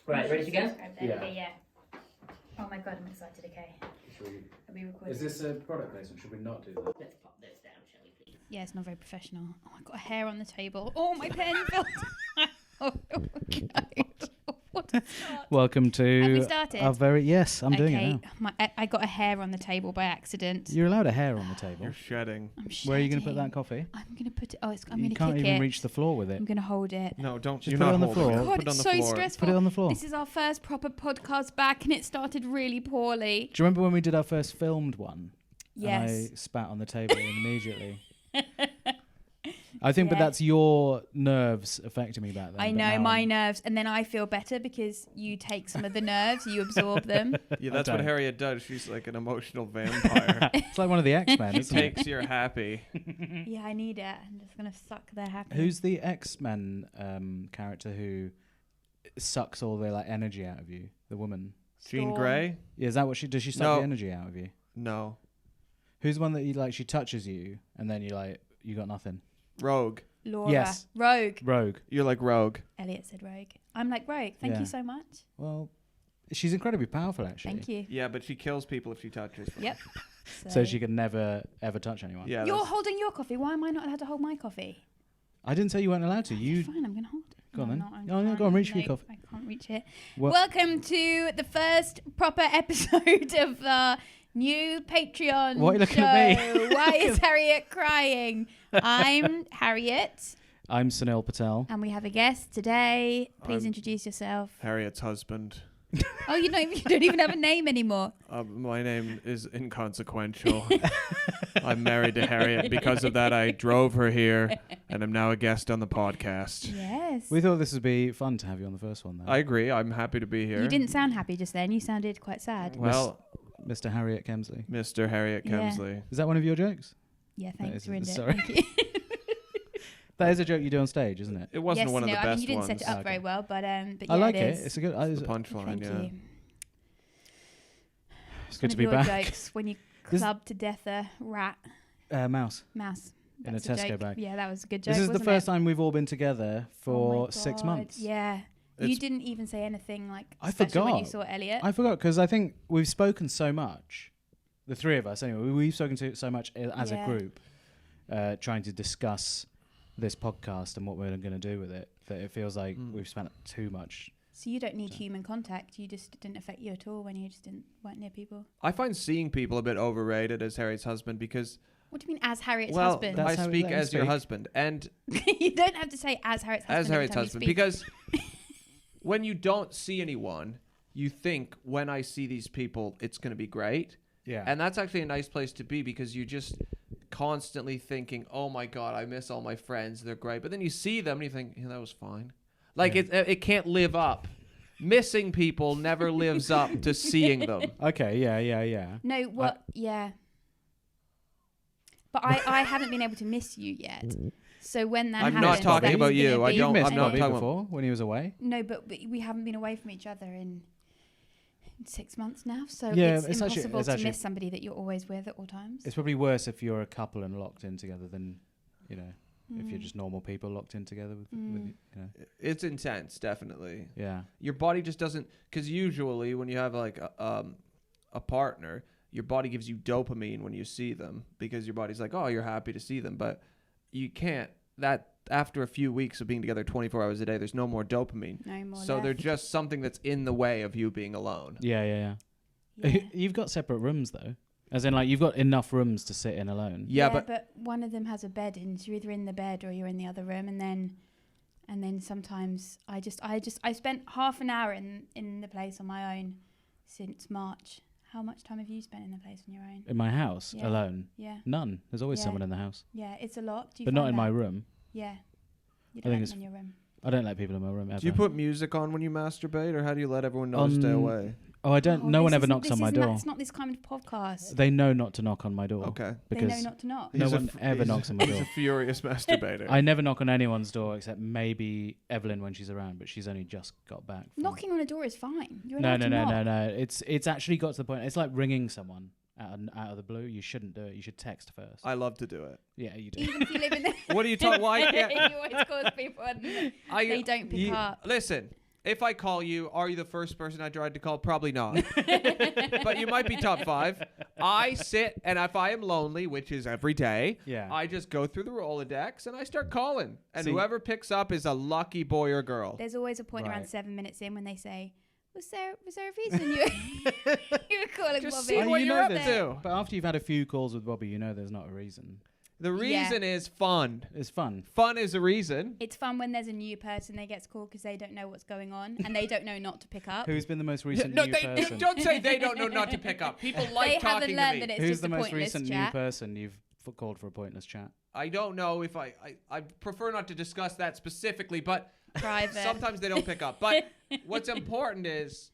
Right, ready to go? Yeah. Okay, yeah. Oh my god, I'm excited. Okay. Are we recording? Is this a product placement? Should we not do that? Let's pop this down, shall we please? Yeah, it's not very professional. Oh, I got a hair on the table. Oh, my pen fell. Oh, God. What a start. Welcome to Have we started? our very I'm doing it now. I got a hair on the table by accident. You're allowed a hair on the table. You're shedding. I'm shedding. Where are you going to put that coffee? I'm going to put it. Oh, I'm going You to can't kick even it. reach the floor with it. I'm going to hold it. No, don't. Just You're put it not on the holding floor. it. God, Put it on it's the so floor. stressful. Put it on the floor. This is our first proper podcast back, and it started really poorly. Do you remember when we did our first filmed one? Yes. And I spat on the table immediately. I think, but Yeah. that's your nerves affecting me back then. I but know now my I'm- nerves, and then I feel better because you take some of the nerves, you absorb them. Yeah, that's what don't. Harriet does. She's like an emotional vampire. It's like one of the X-Men, She isn't it? takes your happy. Yeah, I need it. I'm just gonna suck their happy. Who's the X-Men character who sucks all the like energy out of you? The woman. Jean Storm. Grey? Yeah, is that what she does? She suck No. the energy out of you? No. Who's the one that you like? She touches you, and then you like you got nothing. Rogue. Laura. Yes. Rogue. Rogue. You're like Rogue. Elliot said Rogue. I'm like Rogue. Thank Yeah. you so much. Well, she's incredibly powerful, actually. Thank you. Yeah, but she kills people if she touches them. Yep. So she can never ever touch anyone. Yeah. You're that's- holding your coffee. Why am I not allowed to hold my coffee? I didn't say you weren't allowed to. You Fine, I'm gonna hold it. Go on No, then. I'm not. Oh, no, go on, reach for your No, coffee. I can't reach it. What- Welcome to the first proper episode of our new Patreon Why are you looking show. at me? Why is Harriet crying? I'm Harriet, I'm Sunil Patel. and we have a guest today. Please I'm- introduce yourself. Harriet's husband. Oh, you don't even have a name anymore. My name is inconsequential. I'm married to Harriet. Because of that, I drove her here, and I'm now a guest on the podcast. Yes. We thought this would be fun to have you on the first one, though. I agree. I'm happy to be here. You didn't sound happy just then. You sounded quite sad. Well, Mr. Harriet Kemsley. Mr. Harriet Yeah. Kemsley. Is that one of your jokes? Yeah, thanks. is- Ruined it. sorry. Thank you. That is a joke you do on stage, isn't it? It wasn't yes, one of no, the I best mean, you didn't ones. set it up Okay. very well, but yeah, I like it it. is. It's a good. It's the punchline, Thank yeah. you. It's One good to of be your back. jokes when you This- clubbed to death a rat Mouse. mouse. In a That's Tesco joke. bag. Yeah, that was a good joke. This is the wasn't first it? time we've all been together Oh for my 6 God, months. Yeah. You It's- didn't even say anything like I special when you forgot. saw Elliot. I forgot because I think we've spoken so much. The three of us, anyway. We've spoken to so much as Yeah. a group, trying to discuss this podcast and what we're going to do with it. That it feels like we've spent too much. So you don't need human contact. You just didn't affect you at all when you just weren't near people. I find seeing people a bit overrated as Harriet's husband because, What do you mean as Harriet's well, husband? That's I how- speak let him as your speak. husband. And You don't have to say as Harriet's husband. as every Harriet's time you husband speak. because when you don't see anyone, you think when I see these people, it's going to be great. Yeah. And that's actually a nice place to be because you just constantly thinking, oh my God, I miss all my friends. They're great. But then you see them and you think, yeah, that was fine. Like Yeah. it can't live up. Missing people never lives up to seeing them. Okay. Yeah. No, what? Yeah. But I haven't been able to miss you yet. So when that I'm happens, not talking that's about you. gonna I be- You don't- missed I'm not Bobby talking about- before when he was away. No, but we haven't been away from each other in 6 months now. So Yeah, it's it's actually- impossible it's to actually- miss somebody that you're always with at all times. It's probably worse if you're a couple and locked in together than, if Mm. you're just normal people locked in together with It's intense, definitely. Yeah. Your body just doesn't, because usually when you have like a partner, your body gives you dopamine when you see them because your body's like, oh, you're happy to see them. But you can't, that after a few weeks of being together 24 hours a day, there's no more dopamine. No more So they're left. just something that's in the way of you being alone. Yeah. Yeah. You've got separate rooms though, as in like you've got enough rooms to sit in alone. Yeah, but one of them has a bed, and you're either in the bed or you're in the other room, and then sometimes I spent half an hour in the place on my own since March. How much time have you spent in the place on your own? In my house Yeah. alone, Yeah, none. There's always Yeah. someone in the house, yeah, it's a lot. Do you but not find in my that? room. Yeah, you I don't think have it's them in your room. I don't let people in my room ever. do you put music on when you masturbate, or how do you let everyone know to stay away? Oh, I don't. Oh, no one this ever isn't- knocks this on my isn't that- door. It's not this kind of podcast. They know not to knock on my door. Okay. They Because know not to knock. no He's a one f- ever he's- knocks on my He's door. a furious masturbator. I never knock on anyone's door except maybe Evelyn when she's around, but she's only just got back. from- Knocking on a door is fine. You're No. allowed to knock. It's actually got to the point. It's like ringing someone out of the blue. You shouldn't do it. You should text first. I love to do it. Yeah, you do. Even if you live in the What are you talking? Why can't you always cause people and they don't pick up. Listen, If I call you, are you the first person I tried to call? Probably not. But you might be top 5. I sit, and if I am lonely, which is every day, I just go through the Rolodex and I start calling. And whoever picks up is a lucky boy or girl. There's always a point around 7 minutes in when they say, was there a reason you were calling just Bobby? See what you're up to. But after you've had a few calls with Bobby, there's not a reason. The reason is fun. It's fun. Fun is a reason. It's fun when there's a new person that gets called because they don't know what's going on and they don't know not to pick up. Who's been the most recent new person? Don't say they don't know not to pick up. People like talking to me. They haven't learned that it's Who's just the a most pointless recent chat. new person you've called for a pointless chat? I don't know if I prefer not to discuss that specifically, but Private. Sometimes they don't pick up. But what's important is...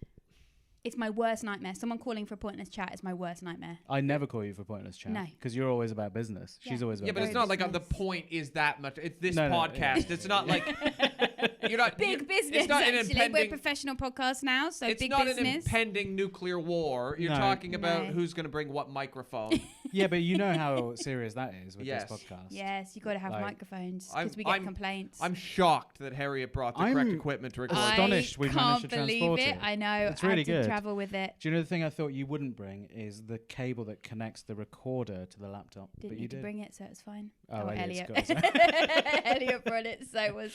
It's my worst nightmare. Someone calling for a pointless chat is my worst nightmare. I never call you for pointless chat. No. Because you're always about business. She's always about business. Yeah, but it's not like the point is that much. It's this podcast. It's not like... You're not... Big business, it's not actually. an impending, We're professional podcasts now, so it's big not business. an impending nuclear war. You're talking about who's going to bring what microphone. Yeah, but you know how serious that is with this podcast. Yes, you've got to have microphones because we get complaints. I'm shocked that Harriet brought the correct equipment to record. Astonished we've managed to transport it. I know. It's really I had to good. travel with it. Do you know the thing I thought you wouldn't bring is the cable that connects the recorder to the laptop? Didn't need to bring it, so it's fine. Oh, Elliot. Got it. Elliot brought it, so it was...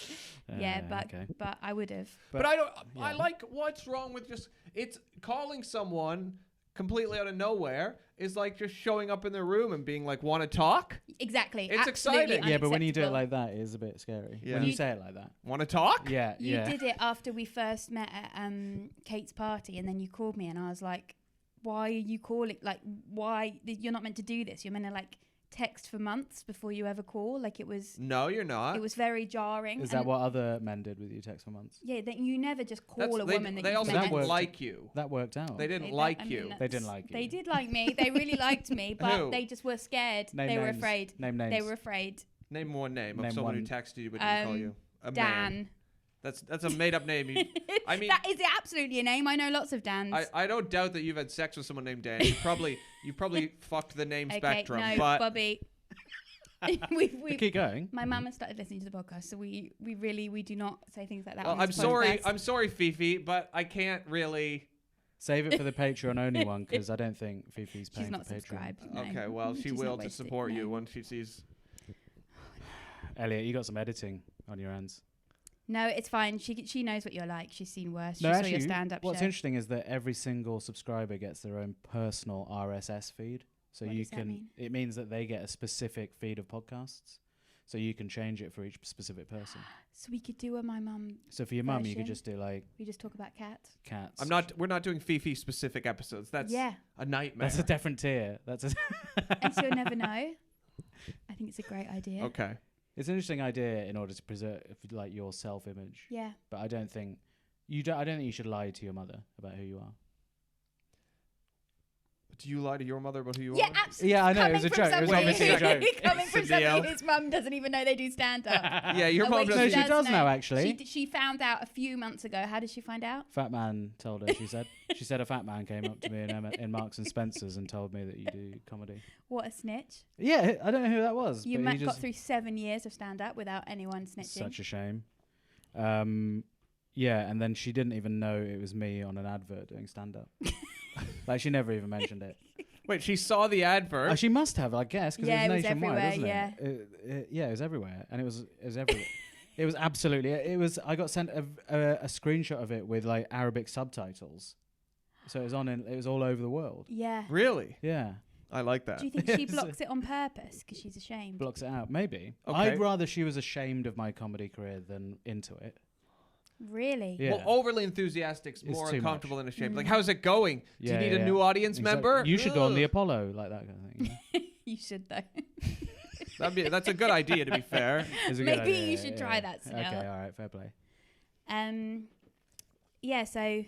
but I would have. But I don't... Yeah. I like what's wrong with just... It's calling someone completely out of nowhere is like just showing up in their room and being like, want to talk? Exactly. It's exciting. Yeah, but when you do it like that, it is a bit scary. Yeah. When you say it like that. Want to talk? Yeah. You did it after we first met at Kate's party, and then you called me and I was like, why are you calling? Like, why? You're not meant to do this. You're meant to like text for months before you ever call. Like it was... No, you're not. It was very jarring. Is that what other men did with you, text for months? Yeah, that you never just call a woman that they you've also met. didn't like you. That worked out. They didn't like you. They didn't like you. They did like me. They really liked me, but Who? they just were scared. Name they were names. afraid. Name names. They were afraid. Name one name of someone who texted you but didn't call you. A Dan. man. That's a made up name. I mean, that is absolutely a name. I know lots of Dans. I don't doubt that you've had sex with someone named Dan. You probably fucked the name spectrum. No, but Bobby. we keep going. My mum has started listening to the podcast, so we do not say things like that. Well, on I'm this sorry. podcast. I'm sorry, Fifi, but I can't really. Save it for the Patreon only one because I don't think Fifi's paying She's not for Patreon. subscribed. No. Okay, well, she She's will not to wasted, support you no. when she sees. Elliot, you got some editing on your hands. No, it's fine. She knows what you're like. She's seen worse. She No, saw actually, your stand-up what's show. interesting is that every single subscriber gets their own personal RSS feed. So What you does that can. mean? It means that they get a specific feed of podcasts. So you can change it for each specific person. So we could do a my mum. So for your mum, you could version. just do like We just talk about cats. cats. We're not doing Fifi specific episodes. That's a nightmare. That's a different tier. That's a. And so you'll never know. I think it's a great idea. Okay. It's an interesting idea in order to preserve like your self-image. Yeah. But I don't think you should lie to your mother about who you are. Do you lie to your mother about who you Yeah, are? absolutely. Yeah, I know. It was a joke. It was obviously a joke. Coming from Somebody somebody whose mum doesn't even know they do stand-up. Yeah, your Oh, mom wait, No, doesn't. she does now, actually. She found out a few months ago. How did she find out? Fat man told her. She said a fat man came up to me in Marks and Spencer's and told me that you do comedy. What a snitch. Yeah, I don't know who that was. You but he got just, through 7 years of stand-up without anyone snitching. such a shame. Yeah, and then she didn't even know it was me on an advert doing stand-up. Like she never even mentioned it. Wait, she saw the advert. Oh, she must have, I guess, because Yeah, it it was was nationwide, everywhere, wasn't it? Yeah, it was everywhere, and it was everywhere. It was absolutely. It was. I got sent a screenshot of it with like Arabic subtitles, so it was It was all over the world. Yeah. Really? Yeah, I like that. Do you think she blocks it on purpose because she's ashamed? blocks it out. Maybe. Okay. I'd rather she was ashamed of my comedy career than into it. Really? Yeah. Well, overly enthusiastic's It's more too uncomfortable much. than ashamed. Like, how's it going? Do you Yeah, need yeah. a new audience member? You should go on the Ugh. Apollo, like that kind of thing. Yeah. You should though. That's a good idea, to be fair. It's a good Maybe idea, you should try that, Sunil. Okay, all right, fair play. Yeah. So I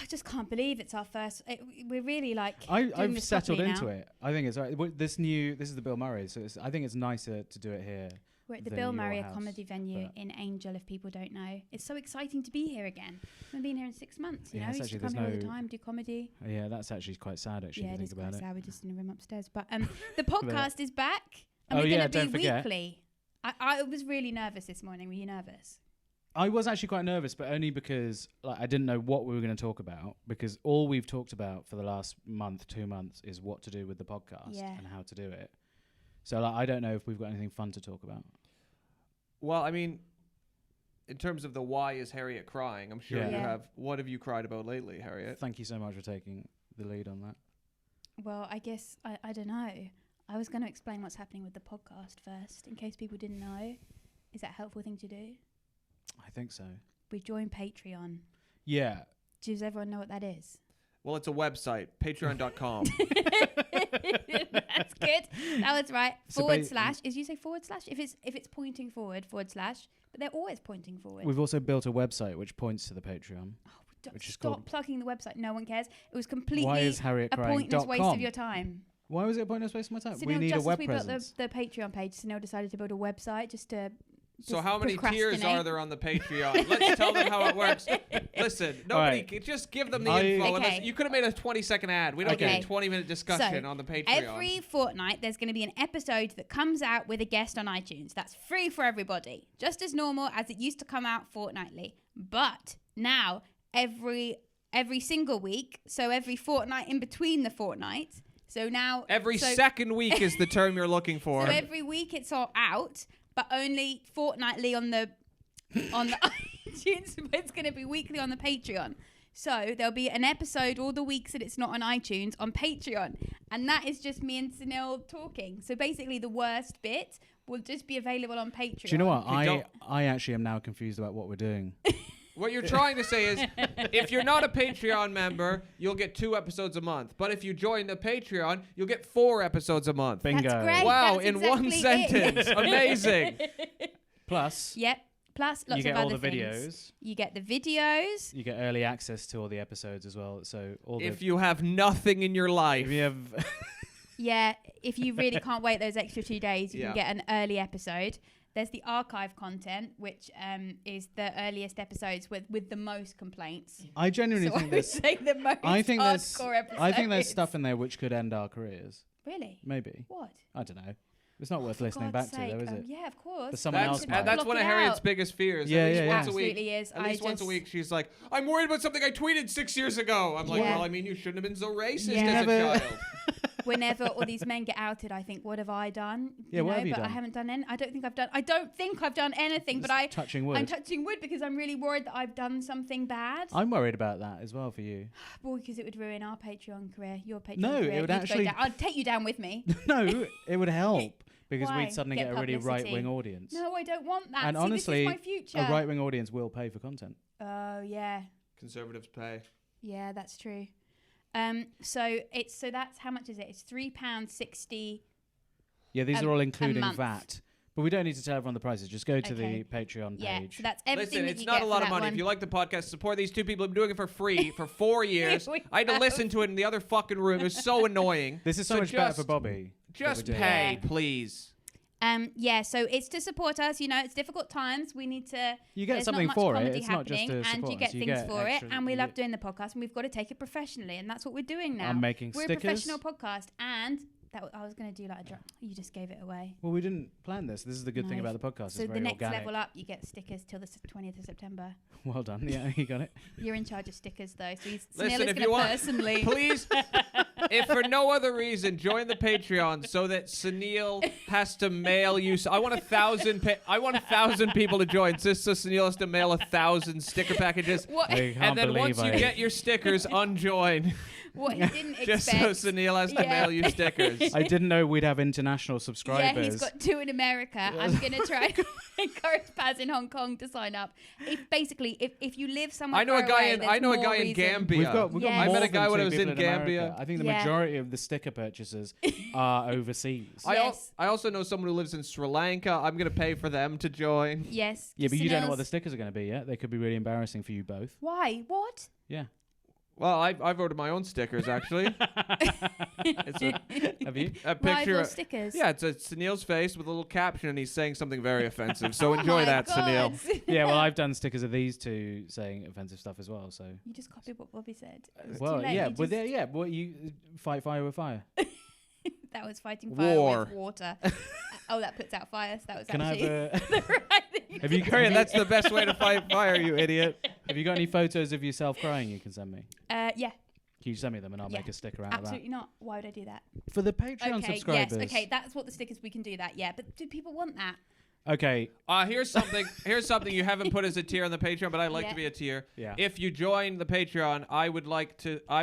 just can't believe it's our first. We're really like. I've doing this settled properly into now. it. I think it's all right. This is the Bill Murray, so I think it's nicer to do it here. We're at the than Bill your Murray, a house, comedy venue but- in Angel. If people don't know, it's so exciting to be here again. I've been here in 6 months. You Yeah, know, it's used to actually- come here all the there's no- time, do comedy. Yeah, that's actually quite sad. Actually, Yeah, if it you is think quite about it. sad. We're just in a room upstairs, but the podcast is back, and Oh, we're yeah, going to don't be forget. weekly. I was really nervous this morning. Were you nervous? I was actually quite nervous, but only because like I didn't know what we were going to talk about. Because all we've talked about for the last month, 2 months, is what to do with the podcast and how to do it. So like, I don't know if we've got anything fun to talk about. Well, I mean, in terms of the why is Harriet crying, I'm sure you have. What have you cried about lately, Harriet? Thank you so much for taking the lead on that. Well, I guess I don't know. I was going to explain what's happening with the podcast first, in case people didn't know. Is that a helpful thing to do? I think so. We've joined Patreon. Yeah. Does everyone know what that is? Well, it's a website, patreon.com. That's good. That was right. So /. Is you say /? If it's pointing forward, /. But they're always pointing forward. We've also built a website which points to the Patreon. Which stop plugging the website. No one cares. It was completely Why is Harriet a pointless waste of your time. Why was it a pointless waste of my time? Sunil, we need a web we presence. built the Patreon page, Sunil decided to build a website just to. So how many tiers are there on the Patreon? Let's tell them how it works. Listen, nobody, just give them the info. Okay. You could have made a 20-second ad. We don't get a 20-minute discussion on the Patreon. Every fortnight, there's going to be an episode that comes out with a guest on iTunes. That's free for everybody, just as normal as it used to come out fortnightly. But now, every single week, so every fortnight in between the fortnights. So now every second week is the term you're looking for. So every week it's all out, but only fortnightly on the iTunes. It's going to be weekly on the Patreon. So there'll be an episode all the weeks that it's not on iTunes on Patreon, and that is just me and Sunil talking. So basically, the worst bit will just be available on Patreon. Do you know what? I actually am now confused about what we're doing. What you're trying to say is, if you're not a Patreon member, you'll get 2 episodes a month. But if you join the Patreon, you'll get 4 episodes a month. Bingo. That's great. Wow, That's in exactly one sentence. Amazing. Plus, Yep. Plus lots you get of all other the things. videos. You get the videos. You get early access to all the episodes as well. So all If you have nothing in your life. if you have Yeah, if you really can't wait those extra 2 days, you Yeah. can get an early episode. There's the archive content, which is the earliest episodes with the most complaints. I genuinely So think I would there's say the most I think there's hardcore episodes. I think there's stuff in there which could end our careers. Really? Maybe. What? I don't know. It's not worth For listening God's back to, though, is sake. it? Yeah, of course. But someone else might. That's Block one of it Harriet's out. biggest fears. Yeah, at least yeah, once yeah. a week. Absolutely is. At least once a week, she's like, I'm worried about something I tweeted 6 years ago. I'm like, Yeah. well, I mean, you shouldn't have been so racist Yeah. as a Never- child. Whenever all these men get outed, I think, what have I done? Yeah, what have you but done? I haven't done any. I don't think I've done anything, but touching wood. I'm touching wood because I'm really worried that I've done something bad. I'm worried about that as well for you. Well, because it would ruin our Patreon career, your Patreon No, career. it would You'd go actually- down. I'd take you down with me. No, it would help because Why? we'd suddenly Get get a really publicity. right-wing audience. No, I don't want that. And See, honestly, this is my future. a right-wing audience will pay for content. Oh yeah, Conservatives pay. yeah, that's true. So that's how much is it? It's £3.60. Yeah, these are all including month. VAT. But we don't need to tell everyone the prices. Just go to Okay. the Patreon Yeah, page. so that's everything. Listen, that it's you not get a lot for of that money. one. If you like the podcast, support these 2 people. I'm doing it for free for 4 years. We I had to have. listen to it in the other fucking room. It was so annoying. This is so much better for Bobby. Just we're doing. pay, Yeah. please. Yeah, so it's to support us. You know, it's difficult times. We need to. You get there's something not much for it. comedy It's not just happening, to and support you get us. You things get for extra- it. And we you love get- doing the podcast, and we've got to take it professionally, and that's what we're doing now. I'm making we're stickers. a professional podcast, and I was going to do like a drop. You just gave it away. Well, we didn't plan this. This is the good thing No. about the podcast. So it's the very next organic. level up, you get stickers till the 20th of September. Well done. Yeah, you got it. You're in charge of stickers, though. So Listen, Sunil is if going you to want- personally. Please, if for no other reason, join the Patreon so that Sunil has to mail you. I want 1,000 people to join, just so Sunil has to mail 1,000 sticker packages. What, I can't And then believe once you I- get your stickers, unjoin. what he didn't Just expect. so Sunil has to Yeah. mail you stickers. I didn't know we'd have international Yeah, subscribers. he's got 2 in America. I'm going to try and encourage Paz in Hong Kong to sign up. If you live somewhere I know a far guy away, in there's more Gambia. We've got Yes. more I met a than guy when 2 I was people in Gambia. America. I think the Yeah. majority of the sticker purchases are overseas. Yes. I also know someone who lives in Sri Lanka. I'm going to pay for them to join. Yes. Yeah, but you don't know what Sunil's- the stickers are going to be yet. They could be really embarrassing for you both. Why? What? Yeah. Well, I've ordered my own stickers, actually. It's Have you? a picture. Rival stickers. Yeah, it's Sunil's face with a little caption, and he's saying something very offensive. So Oh enjoy my that, God. Sunil. Yeah, well, I've done stickers of these 2 saying offensive stuff as well. So, You just copied what Bobby said. It's well, too late. yeah, You but just- yeah, but you fight fire with fire. that was fighting fire War. with water. That puts out fires. That was Can I actually have a the right thing Have you Harriet, that's the best way to fight fire, you idiot. Have you got any photos of yourself crying you can send me? Yeah. Can you send me them and I'll make a sticker out of that? Absolutely not. Why would I do that? For the Patreon subscribers. Yes, okay, that's what the stickers, we can do that, yeah. But do people want that? Okay. Here's something you haven't put as a tier on the Patreon, but I'd like to be a tier. Yeah. If you join the Patreon, I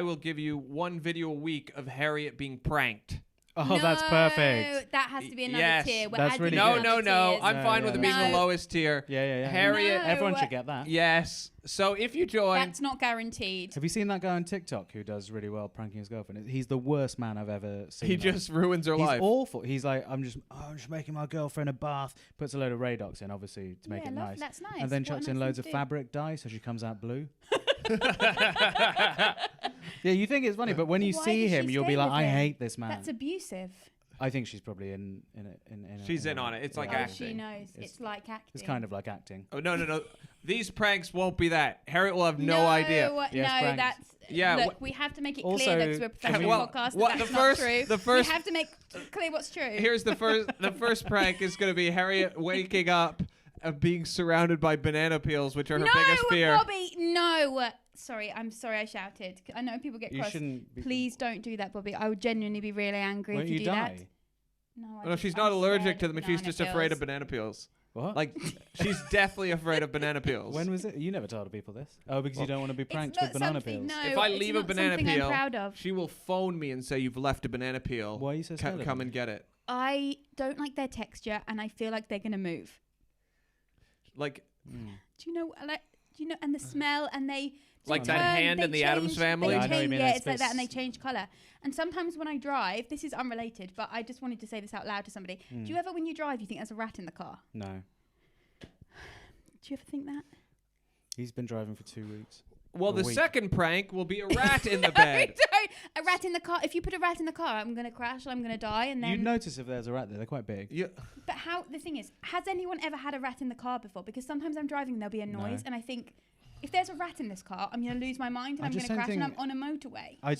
will give you one video a week of Harriet being pranked. Oh, no, that's perfect. That has to be another tier. We're that's adding really another good. No. tiers. I'm fine with it being the lowest tier. Yeah. Harriet. No. Everyone should get that. Yes. So if you join. That's not guaranteed. Have you seen that guy on TikTok who does really well pranking his girlfriend? He's the worst man I've ever seen. He just ruins her life. He's awful. He's like, I'm just making my girlfriend a bath. Puts a load of Radox in, obviously, to make it nice. That's nice. And then chucks in loads of fabric dye so she comes out blue. Yeah, you think it's funny, but when you see him, you'll be like, I hate this man. That's abusive. I think she's probably in She's in on it. It's like acting. She knows. It's like acting. It's kind of like acting. Oh, no. These pranks won't be that. Harriet will have no idea. Yes, that's... Yeah. Look, we have to make it Also, clear that we're a professional podcast. That's not true. We have to make clear what's true. Here's the first prank is going to be Harriet waking up and being surrounded by banana peels, which are her biggest fear. Bobby, no. Sorry, I'm sorry I shouted. I know people get cross. Please don't do that, Bobby. I would genuinely be really angry if you do that. No, she's not allergic to them. She's just afraid of banana peels. What? Like, she's deathly afraid of banana peels. When was it? You never told people this. Oh, because you don't want to be pranked with banana peels. No, if I leave a banana peel, I'm proud of. she will phone me and say, you've left a banana peel. Why are you so scared? Come and get it. I don't like their texture, and I feel like they're going to move. Like... Do you know, and the smell, and they... Like that hand in the Addams Family? It's like that, and they change colour. And sometimes when I drive, this is unrelated, but I just wanted to say this out loud to somebody. Do you ever, when you drive, you think there's a rat in the car? No. Do you ever think that? He's been driving for 2 weeks. Well, the second prank will be a rat in the bed. A rat in the car. If you put a rat in the car, I'm going to crash and I'm going to die. And then you'd notice if there's a rat there. They're quite big. Yeah. But the thing is, has anyone ever had a rat in the car before? Because sometimes I'm driving and there'll be a noise, and I think, if there's a rat in this car, I'm going to lose my mind and I'm going to crash and I'm on a motorway. I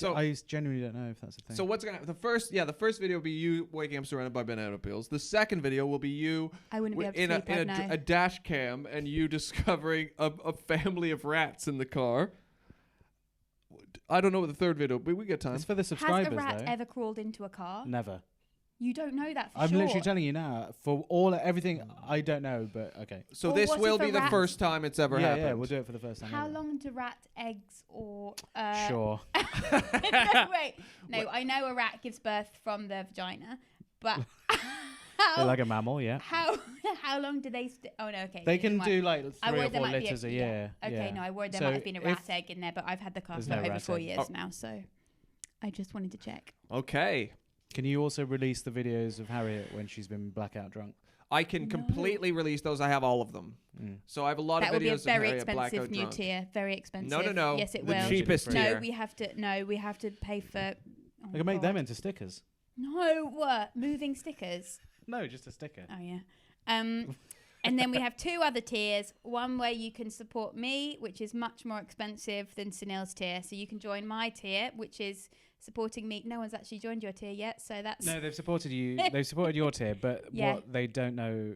genuinely don't know if that's a thing. So what's going to... The first video will be you waking up surrounded by banana peels. The second video will be you... I wouldn't be able to sleep, a dash cam and you discovering a family of rats in the car. I don't know what the third video... But we get time. It's for the subscribers, Has a rat ever crawled into a car? Never. You don't know that for I'm sure. literally telling you now. For everything, I don't know, but okay. So this will be the first time it's ever happened. Yeah, we'll do it for the first time. How long do rat eggs or... Sure. No, wait. No, I know a rat gives birth from the vagina, but... They're like a mammal, yeah. How long do they... Oh, no, okay. They can do like 3 or 4 litres a year. Okay, no, I worried there might have been a rat egg in there, but I've had the car for over 4 years now, so I just wanted to check. Okay. Can you also release the videos of Harriet when she's been blackout drunk? I can completely release those. I have all of them. So I have a lot of videos of Harriet blackout drunk. That would be a very expensive new tier. Very expensive. No. Yes, it the will. The cheapest tier. No, we have to pay for... I can make them into stickers. No, what? Moving stickers? No, just a sticker. Oh, yeah. And then we have 2 other tiers. One where you can support me, which is much more expensive than Sunil's tier. So you can join my tier, which is supporting me. No one's actually joined your tier yet, so that's... No, they've supported you. They've supported your tier, but what they don't know...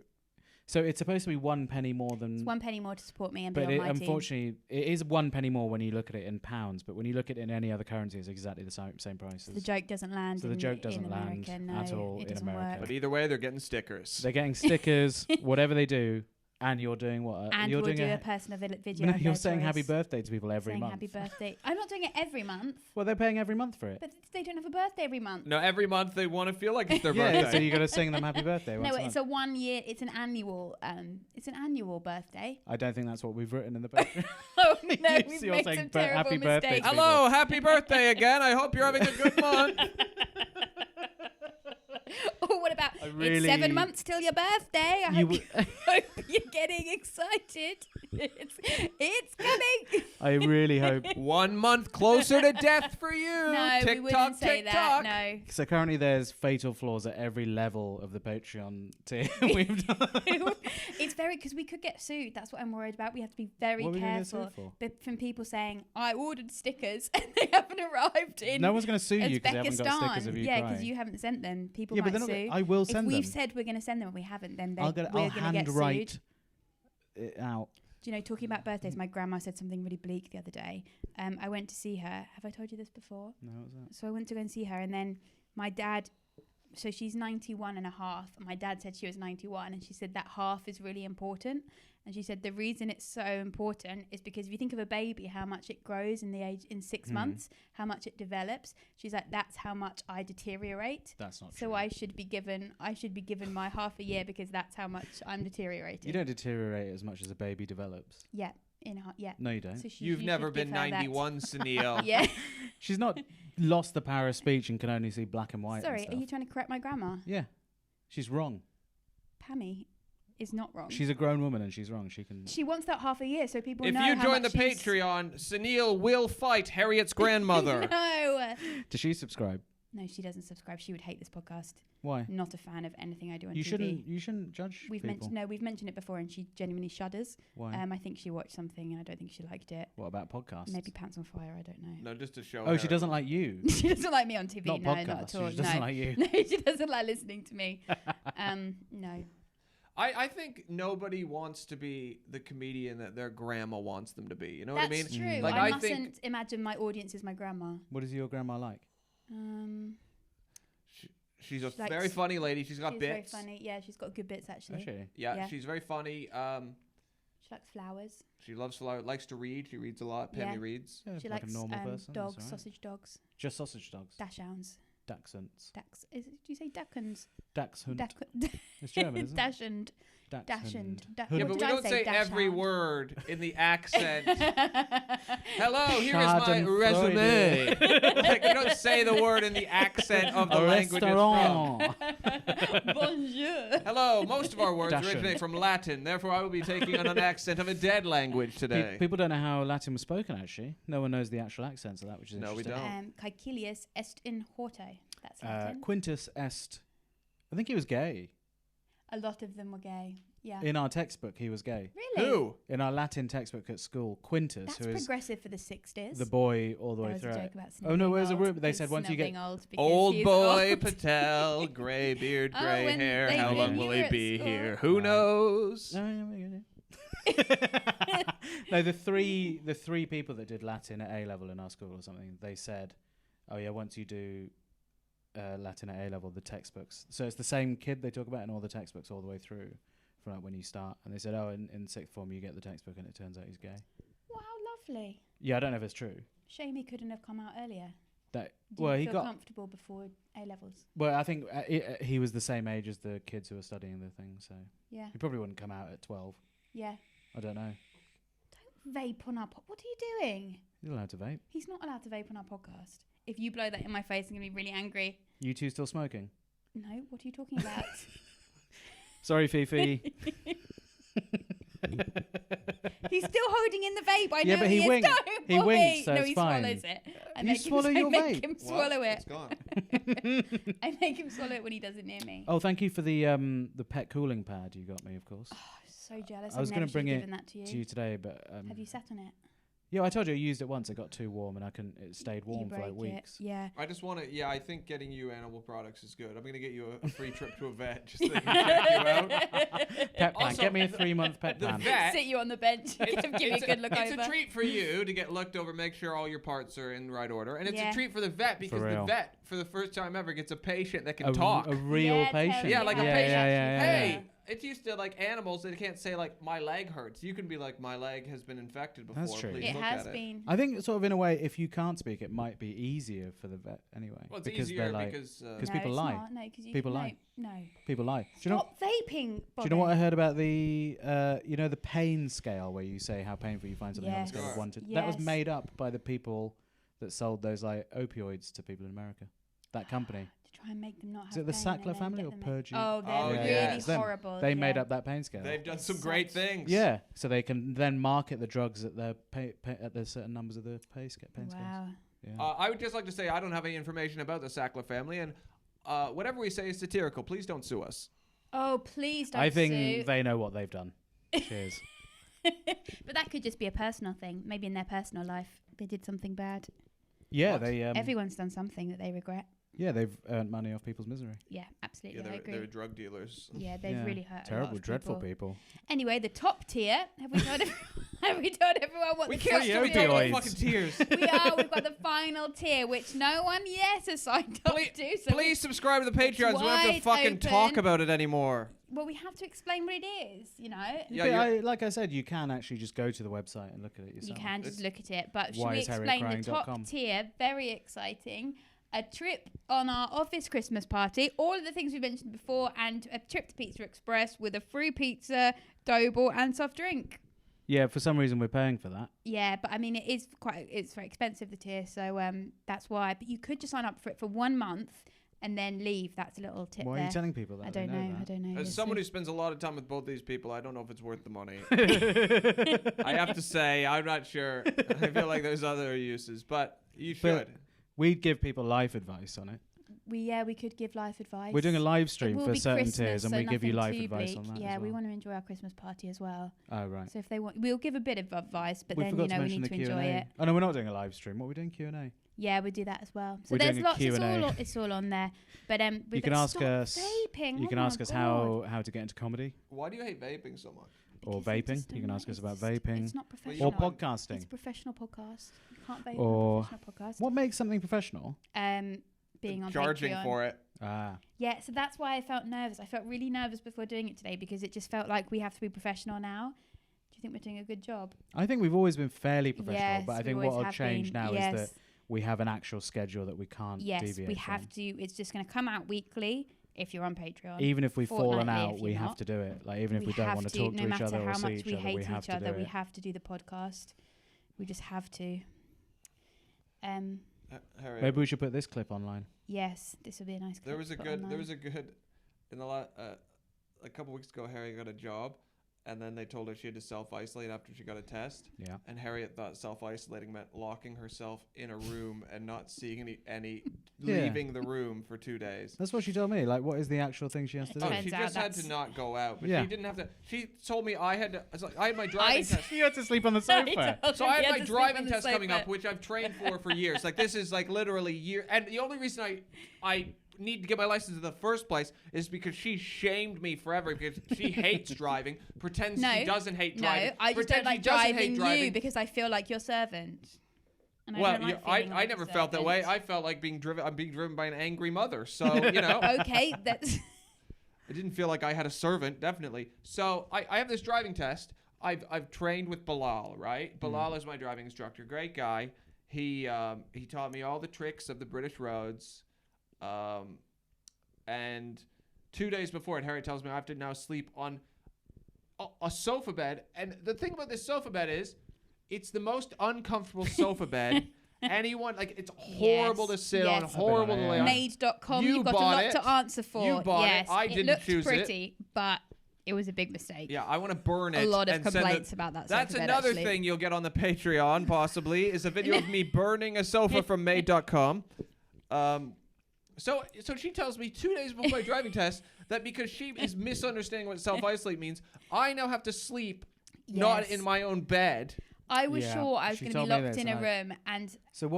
So it's supposed to be 1 penny more than... It's 1 penny more to support me and be on my team. Unfortunately, it is 1 penny more when you look at it in pounds, but when you look at it in any other currency, it's exactly the same prices. So the joke doesn't land in America, at all in America. But either way, they're getting stickers. They're getting stickers, whatever they do. And you're doing what? And you're we'll do a personal video. No, you're saying happy birthday to people every month. Happy birthday. I'm not doing it every month. Well, they're paying every month for it. But they don't have a birthday every month. No, every month they want to feel like it's their birthday. Yeah, so you got to sing them happy birthday. No, it's a 1 year. It's an annual. It's an annual birthday. I don't think that's what we've written in the book. Oh no, we've made some terrible mistakes. Hello, happy birthday again. I hope you're having a good month. Or what about it's 7 months till your birthday? I hope you're getting excited. It's coming. I really hope. 1 month closer to death for you. No, we wouldn't say that. No. So currently there's fatal flaws at every level of the Patreon tier we've done. It's very, because we could get sued. That's what I'm worried about. We have to be very careful. But from people saying, I ordered stickers and they haven't arrived in No one's going to sue you because they haven't got stickers of you crying. Yeah, because you haven't sent them. People but might sue. I will send them. If we've said we're going to send them and we haven't, then we're going to get sued. it out. Do you know, talking about birthdays, my grandma said something really bleak the other day. I went to see her. Have I told you this before? No, what was that? So I went to go and see her, and then my dad, so she's 91 and a half, and my dad said she was 91, and she said that half is really important. And she said the reason it's so important is because if you think of a baby, how much it grows in 6 months, how much it develops. She's like, that's how much I deteriorate. That's not so true. I should be given my half a year because that's how much I'm deteriorating. You don't deteriorate as much as a baby develops. Yeah. No, you don't. So You've never been 91, Sunil. Yeah. She's not lost the power of speech and can only see black and white. Sorry, and are you trying to correct my grandma? Yeah. She's wrong. Pammy is not wrong. She's a grown woman and she's wrong. She wants that half a year so people If know you how join the much she's- Patreon, Sunil will fight Harriet's grandmother. No. Does she subscribe? No, she doesn't subscribe. She would hate this podcast. Why? Not a fan of anything I do on You TV. shouldn't judge We've people. mentioned it before, and she genuinely shudders. Why? I think she watched something, and I don't think she liked it. What about podcasts? Maybe Pants on Fire. I don't know. No, just to show Oh, her. she doesn't like you. She doesn't like me on TV. Not No, podcasts. not at all. She just doesn't like you. No, she doesn't like listening to me. No. I think nobody wants to be the comedian that their grandma wants them to be. You know what I mean? That's true. Like, I I think- mustn't imagine my audience is my grandma. What is your grandma like? She's a She likes- very funny lady. She's got She's bits. very funny. Yeah, she's got good bits actually. Actually, Yeah, Yeah. she's very funny. She likes flowers. She loves flowers, likes to read. She reads a lot. Pammy Yeah. reads. yeah, She like likes a normal person. dogs, that's all right. sausage dogs, Just sausage dogs. dachshunds, Dachshunds. do you say dachshunds? Dachshund. Dach- It's German, isn't it? Dachshund. Dachshund. Dachshund. Yeah, What but we did I don't say every Dachshund. word in the accent. Hello, here is my Schadenfreude. resume. Like, you don't say the word in the accent of the A language it's from. restaurant. Bonjour. Hello, most of our words Dachshund. originate from Latin. Therefore, I will be taking on an accent of a dead language today. People don't know how Latin was spoken, actually. No one knows the actual accents of that, which is No, we interesting. don't. Caecilius est in horte. That's Latin. Quintus est. I think he was gay. A lot of them were gay. Yeah. In our textbook, he was gay. Really? Who? In our Latin textbook at school, Quintus, That's who is progressive for the 60s. the boy all the There way was through. a it. joke about Oh no, Snell there's a being room. They old, said because once you Snell get being old because Old he's boy old. Patel, grey beard, Oh, grey when hair. they- How when long you will were he at be school. here? Who Right. knows? No, the three people that did Latin at A level in our school or something, they said, "Oh yeah, once you do Latin at A level, the textbooks." So it's the same kid they talk about in all the textbooks all the way through, from like when you start. And they said, "Oh, in sixth form you get the textbook, and it turns out he's gay." Wow, lovely. Yeah, I don't know if it's true. Shame he couldn't have come out earlier. That Did well, you he feel got comfortable before A levels? well. I think he was the same age as the kids who were studying the thing, so Yeah. he probably wouldn't come out at 12. Yeah. I don't know. Vape on our what are you doing? You're allowed to vape. He's not allowed to vape on our podcast. If you blow that in my face, I'm going to be really angry. You two still smoking? No, what are you talking about? Sorry, Fifi. He's still holding in the vape. I Yeah, know but he he is. winked. Don't, He Bobby. winked, so no, it's he fine. swallows it. I You make swallow him, your I make vape? him What? swallow it. It's gone. I make him swallow it when he does it near me. Oh, thank you for the pet cooling pad you got me, of course. So jealous. I was going gonna to bring it given that to you. To you today, but Have you sat on it? yeah, I told you I used it once. It got too warm, and it stayed You warm for like broke it. weeks. Yeah. I just want to, yeah, I think getting you animal products is good. I'm going to get you a free trip to a vet just so they can check you out. Pet plan. Also, Get me a 3-month pet The plan. vet, Sit you on the bench. give you a good look it's over. a treat for you to get looked over, make sure all your parts are in the right order. And it's Yeah. a treat for the vet because the real. vet, for the first time ever, gets a patient that can A, talk. a real Yeah, patient. tell Yeah, like a yeah, patient. Yeah, yeah, yeah, Hey, yeah. it's used to like animals that can't say like my leg hurts. You can be like my leg has been infected before. That's true. Please It look has at been. I think sort of in a way, if you can't speak, it might be easier for the vet anyway. Well, it's because easier they're like, because because No, people it's lie. Not. No, because you People no, lie. No. people lie. Do you know? Stop vaping. Do Bobby. you know what I heard about the the pain scale where you say how painful you find something on a Yes. scale of Sure. 1 to that was Yes. made up by the people that sold those like opioids to people in America. That company. To try and make them not have Is it the pain and Sackler then family get or them Purge? Oh, they're Oh, really yeah. It's them. horrible. They made yeah. up that pain scale. they've done It's some great such- things. Yeah, so they can then market the drugs at the at the certain numbers of the pain scales. Wow. Yeah. I would just like to say I don't have any information about the Sackler family, and whatever we say is satirical. Please don't sue us. Oh, please don't I think sue. they know what they've done. Cheers. But that could just be a personal thing. Maybe in their personal life they did something bad. Yeah, What? they. Everyone's done something that they regret. Yeah, they've earned money off people's misery. Yeah, absolutely. Yeah, I agree. they're drug dealers. Yeah, they've really hurt a lot terrible, of dreadful people. people. Anyway, the top tier. Have we told everyone what We the can't top free tier opioids. is? fucking tears. We've got the final tier, which no one yet has signed up to. So Please subscribe to the Patreon so we don't have to wide fucking talk open. about it anymore. Well, we have to explain what it is, you know. Yeah, like I said, you can actually just go to the website and look at it You yourself. can just look at it. But should Why we is Harriet explain the crying.com? top tier? Very exciting. A trip on our office Christmas party, all of the things we mentioned before, and a trip to Pizza Express with a free pizza, dough ball, and soft drink. Yeah, for some reason we're paying for that. Yeah, but I mean, it's very expensive, the tier, so that's why. But you could just sign up for it for 1 month and then leave. That's a little tip Why there. are you telling people that? I don't know. As It's someone so- who spends a lot of time with both these people, I don't know if it's worth the money. I have to say, I'm not sure. I feel like there's other uses, but you should. We'd give people life advice on it. we could give life advice. We're doing a live It stream will for be certain Christmas, tiers, and so we give you nothing life too advice bleak. on that. Yeah, as we well. want to enjoy our Christmas party as well. Oh right. So if they want, we'll give a bit of advice, but We then forgot to we mention need the to enjoy Q&A. it. Oh no, we're not doing a live stream. What are we doing? Q&A. Yeah, we do that as well. So We're there's doing a lots. Q&A. It's all on there. But You can ask us. Vaping. You can ask us how to get into comedy Why do you hate vaping so much? or vaping. You can ask us about vaping It's not Well, professional. or podcasting. It's a professional podcast. You can't vape Or- on a professional podcast. What makes something professional? Being on Charging Patreon. for it. Ah, Yeah, so that's why I felt nervous. I felt really nervous before doing it today because it just felt like we have to be professional now. Do you think we're doing a good job? I think we've always been fairly professional, Yes, but I we think always what will have change been. now Yes. is that we have an actual schedule that we can't Yes, deviate we from. have to. It's just going to come out weekly if you're on Patreon. Even if we've fallen fortnightly out, if we you're have not. to do it. Like even if we don't have want to talk no to each matter other or how see much each we other, hate we have each to do other, we it. have to do the podcast. We just have to. Harriet, Maybe we should put this clip online. Yes, this would be a nice. there clip was to a put good. online. There was a good. In the a couple weeks ago, Harriet got a job, and then they told her she had to self-isolate after she got a test. Yeah. And Harriet thought self-isolating meant locking herself in a room and not seeing any Yeah. leaving the room for 2 days. That's what she told me. Like, what is the actual thing she has to do? Oh, Turns she out just had to that's- not go out, but Yeah. she didn't have to. She told me I had to. It's like, I had my driving test. You had to sleep on the sofa. So I had my driving test coming up, which I've trained for years. Like this is like literally year. And the only reason I need to get my license in the first place is because she shamed me forever because she hates driving, pretends she doesn't hate driving. No, I just don't pretends she like doesn't hate driving you driving. because I feel like your servant. And I Well, don't like I feeling like never a felt that way. servant. I felt like being driven. I'm being driven by an angry mother. So you know. Okay, that's. I didn't feel like I had a servant, definitely. So I have this driving test. I've trained with Bilal, right? Bilal is my driving instructor. Great guy. He taught me all the tricks of the British roads. And 2 days before it, Harriet tells me I have to now sleep on a sofa bed. And the thing about this sofa bed is it's the most uncomfortable sofa bed. Anyone, like, it's horrible to sit on, yes. horrible to lay on. Made.com, You you've got a bought lot it. to answer for. You bought it. yes, I didn't looked choose it. pretty, but it was a big mistake. Yeah, I want to burn it. A lot of and send complaints about that That's sofa bed, another actually. thing you'll get on the Patreon, possibly, is a video of me burning a sofa from Made.com. So she tells me 2 days before my driving test that because she is misunderstanding what self-isolate means, I now have to sleep not Yes. in my own bed. I was Yeah, sure I was she going to be told me locked this in a and room, and So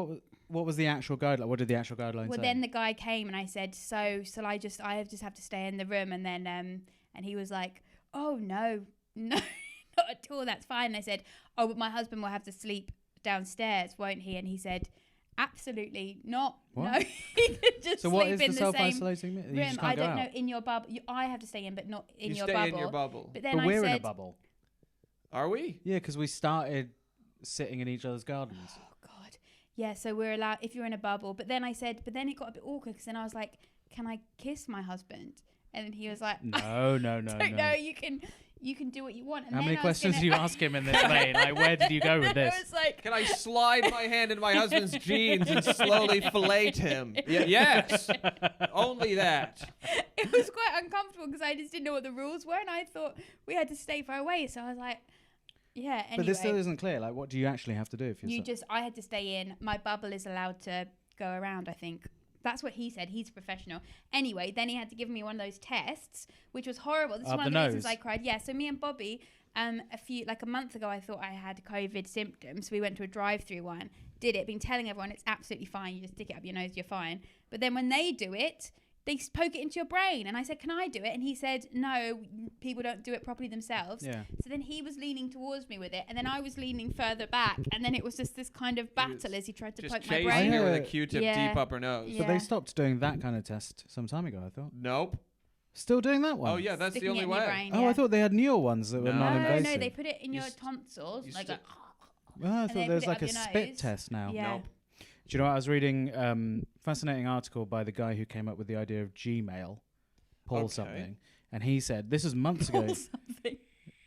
what was the actual guideline? What did the actual guideline well, say? then the guy came and I said, "So, I just have to stay in the room?" And then and he was like, "Oh no, not at all. That's fine." And I said, "Oh, but my husband will have to sleep downstairs, won't he?" And he said, "Absolutely not. What? No, he could just So sleep what is in the the same self-isolating? You room. just can't I go don't know. out. In your bubble, I have to stay in, but not in You your stay bubble. in your bubble. But then But I we're said, in a bubble. Are we? Yeah, because we started sitting in each other's gardens. "Oh God, yeah." So we're allowed if you're in a bubble. But then I said, but then it got a bit awkward because then I was like, "Can I kiss my husband?" And then he was like, No. No, you can do what you want." And How then many I was questions gonna- do you ask him in this vein? Like, where did you go with this? It was like, Can I slide my hand into my husband's jeans and slowly fillet him? Yes. Only that. it was quite uncomfortable because I just didn't know what the rules were, and I thought we had to stay far away. So I was like, yeah. Anyway, But this still isn't clear. Like, what do you actually have to do if you're I had to stay in. My bubble is allowed to go around, I think. That's what he said. He's a professional. Anyway, then he had to give me one of those tests, which was horrible. This is Up one of the the reasons nose? I cried. Yeah, so me and Bobby a month ago, I thought I had COVID symptoms. We went to a drive-through one, did it, been telling everyone it's absolutely fine. You just stick it up your nose, you're fine. But then when they do it, they poke it into your brain. And I said, can I do it? And he said, no, people don't do it properly themselves. Yeah. So then he was leaning towards me with it. And then I was leaning further back. And then it was just this kind of battle as he tried to poke my brain. Just chasing her with a Q-tip Yeah. deep up her nose. Yeah. But they stopped doing that kind of test some time ago, I thought. Nope. Still doing that one? Oh, yeah, that's Sticking the only it in your way. brain, Oh, yeah. I thought they had newer ones that were No. non-invasive. No, they put it in You your st- tonsils. you Like sti- Oh, I and thought they there was put it like a up your spit nose. test now. Yeah. Nope. Do you know what? I was reading fascinating article by the guy who came up with the idea of Gmail, Paul Okay. something, and he said this is months ago. Paul something.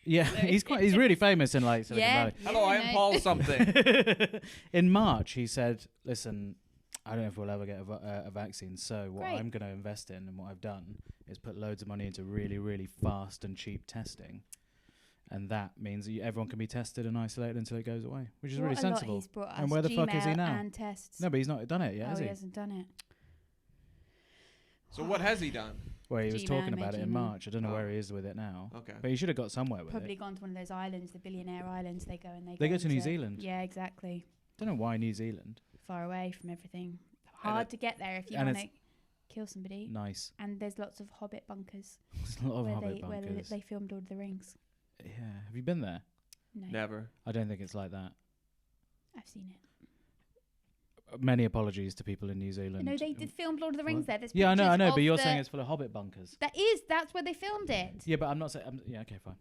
Yeah, he's really famous in like Silicon Yeah. Valley. Hello, I am Paul something. In March, he said, "Listen, I don't know if we'll ever get a vaccine. So what Great. I'm going to invest in and what I've done is put loads of money into really, really fast and cheap testing." And that means that everyone can be tested and isolated until it goes away, which is really What a lot sensible. he's brought us. And where the fuck is he Gmail now? And tests. No, but he's not done it yet, Oh, has he he? hasn't done it. So what has he done? Well, he was Gmail, talking about it in Gmail. March. I don't know Oh. where he is with it now. Okay. But he should have got somewhere with Probably it. gone to one of those islands, the billionaire islands. They go and They go to New into- Zealand. Yeah, exactly. Don't know why New Zealand. Far away from everything. Hard to get there if you and want to it's- kill somebody. Nice. And there's lots of hobbit bunkers There's a lot of where hobbit they bunkers. they filmed Lord of the Rings. Yeah. Have you been there? No, Never. I don't think it's like that. I've seen it. Many apologies to people in New Zealand. No, they did film Lord of the Rings What? there. There's Yeah, I know, pictures but of you're the- saying it's full of hobbit bunkers. That's where they filmed it. Yeah, but I'm not saying. Yeah, okay, fine.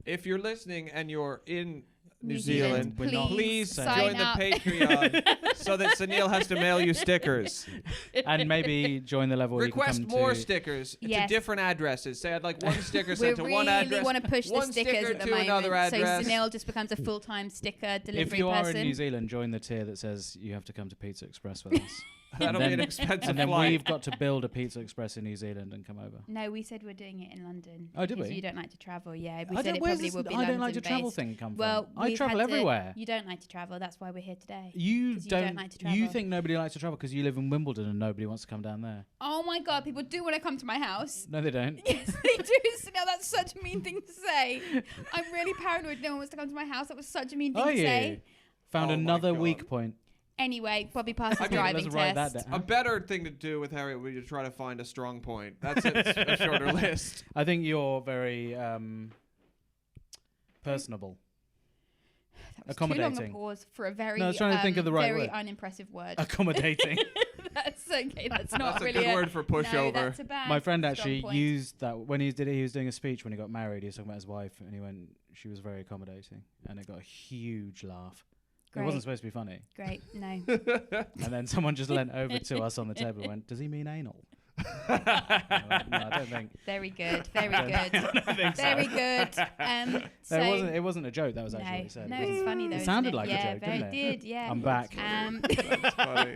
If you're listening and you're in New New Zealand, Zealand, we're not please sign join the up. Patreon so that Sunil has to mail you stickers. And maybe join the level where you Request can come more to stickers to Yes. different addresses. Say I'd like one sticker We sent to one really address. want to push the one stickers sticker at the to moment. another address. So Sunil just becomes a full-time sticker delivery If you are person. in New Zealand, join the tier that says you have to come to Pizza Express with us. That'll and be an then- expensive and then flight. we've got to build a Pizza Express in New Zealand and come over. No, we said we're doing it in London. Oh, did because we? You don't like to travel, yeah. We I said don't, it where's probably this would be I don't like to London-based. travel thing come Well, from? I we've travel had to- everywhere. You don't like to travel. That's why we're here today. You 'Cause you don't. don't like to You travel. think nobody likes to travel because you live in Wimbledon and nobody wants to come down there? Oh my God, people do want to come to my house. No, they don't. Yes, they do. So now that's such a mean thing to say. I'm really paranoid. No one wants to come to my house. That was such a mean thing Are to you? say. Found Oh my another God. weak point. Anyway, Bobby passed his I mean, driving let's write that test. down. A better thing to do with Harriet would be to try to find a strong point. That's it. A shorter list. I think you're very personable. That was too long a Accommodating. pause for a very, No, I was trying to think of the right very word. unimpressive word. Accommodating. That's okay. That's not That's a really good word for No, pushover. that's a bad My friend strong actually point. used that when he did it. He was doing a speech when he got married. He was talking about his wife, and he went, "She was very accommodating," and it got a huge laugh. It Great. wasn't supposed to be funny. Great. No. And then someone just leant over to us on the table and went, "Does he mean anal?" I went, no, I don't think. Very good. Very I good. don't think so. Very good. So No, it wasn't a joke. That was actually what no, he said. no, It it's funny though. It sounded isn't like a yeah, joke, very didn't it? did. Yeah. I'm back. That's funny.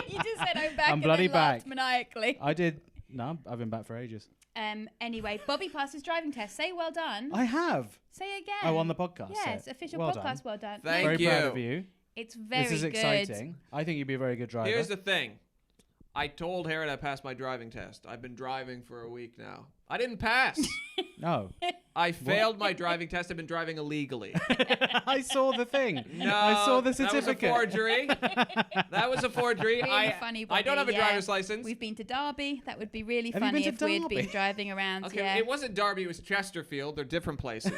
You just said I'm back. I'm and bloody then laughed back. maniacally. I did. No, I've been back for ages. Anyway, Bobby passed his driving test. Say well done. I have. Say again. Oh, on the podcast. Yes, so official well podcast. Done. Well done. Thank Very you. proud of you. It's very This is good. exciting. I think you'd be a very good driver. Here's the thing. I told Harriet I passed my driving test. I've been driving for a week now. I didn't pass. No. I failed my driving test. I've been driving illegally. I saw the thing. No, I saw the certificate. That was a forgery. That was a forgery. Really funny, I don't have Bobby, a yeah. driver's license. We've been to Derby. That would be really Have you funny been if to we'd been Derby? driving around. Okay, yeah. it wasn't Derby. It was Chesterfield. They're different places.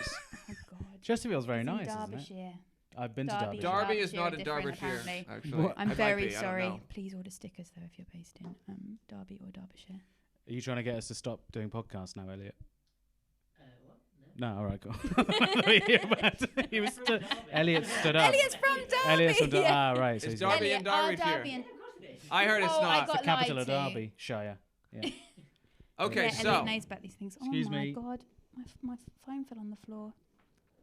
Oh God. Chesterfield's very It's in nice, isn't it? Derbyshire. I've been Derby. to Derby. Derby is Derbyshire not are in different, Derbyshire. apparently. Actually, What? I'm It might very be, I don't sorry. know. Please order stickers though if you're based in Derby or Derbyshire. Are you trying to get us to stop doing podcasts now, Elliot? No, all right, cool. He was Elliot stood up. Elliot's from Derby. Elliot's from Derby. Yeah. Ah, right. So It's he's Derby Elliot, and oh, Derbyshire. Derby and I heard it's Oh, I not. got the capital of lied to. Derbyshire. Yeah. Okay, yeah, so Elliot knows about these things. Excuse oh my me. God, my phone fell on the floor.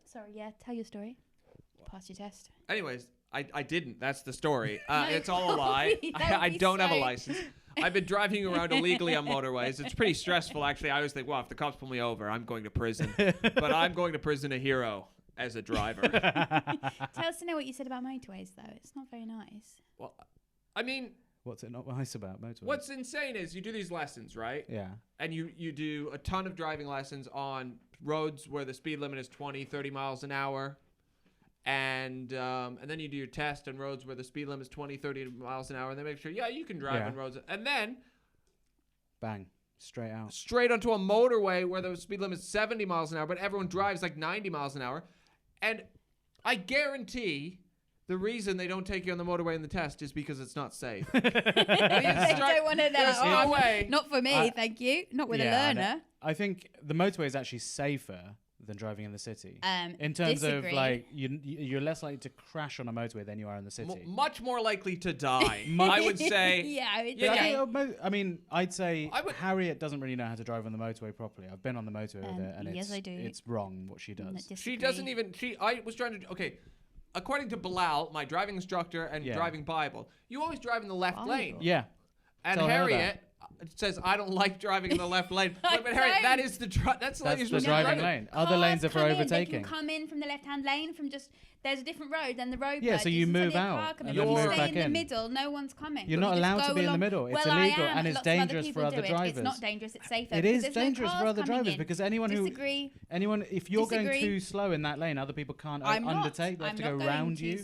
Sorry. Yeah, tell your story. Pass your test. anyways, I didn't. That's the story. No, It's all a lie. that would I be don't have a so- license. I've been driving around illegally on motorways. It's pretty stressful, actually. I always think, well, if the cops pull me over, I'm going to prison. But I'm going to prison a hero as a driver. Tell us to know what you said about motorways, though. It's not very nice. Well, I mean, What's it not nice about motorway? What's insane is you do these lessons, right? Yeah. And you do a ton of driving lessons on roads where the speed limit is 20, 30 miles an hour. And then you do your test on roads where the speed limit is 20, 30 miles an hour. And they make sure, you can drive on roads. And then... Bang. Straight out. Straight onto a motorway where the speed limit is 70 miles an hour, but everyone drives like 90 miles an hour. And I guarantee the reason they don't take you on the motorway in the test is because it's not safe. I don't want to There's no way. Not for me, thank you. Not with a learner. I think the motorway is actually safer than driving in the city. In terms disagree. of like you're less likely to crash on a motorway than you are in the city. Much more likely to die. I would say. Yeah, I would But say. I mean, I'd say Harriet doesn't really know how to drive on the motorway properly. I've been on the motorway with her, and it's wrong what she does. She doesn't even. I was trying to. Okay, according to Bilal, my driving instructor and driving Bible, you always drive in the left lane. Yeah. And Harriet says, I don't like driving in the left lane. But Harriet, that is the that's the driving lane. Other lanes are for overtaking. They can come in from the left-hand lane from just there's a different road and the road. Yeah, so you move out and then move back in the middle. No one's coming. You're not allowed to be in the middle. It's illegal and it's dangerous for other drivers. It's not dangerous. It's safer. It is dangerous for other drivers because anyone if you're going too slow in that lane, other people can't undertake. They have to go around you.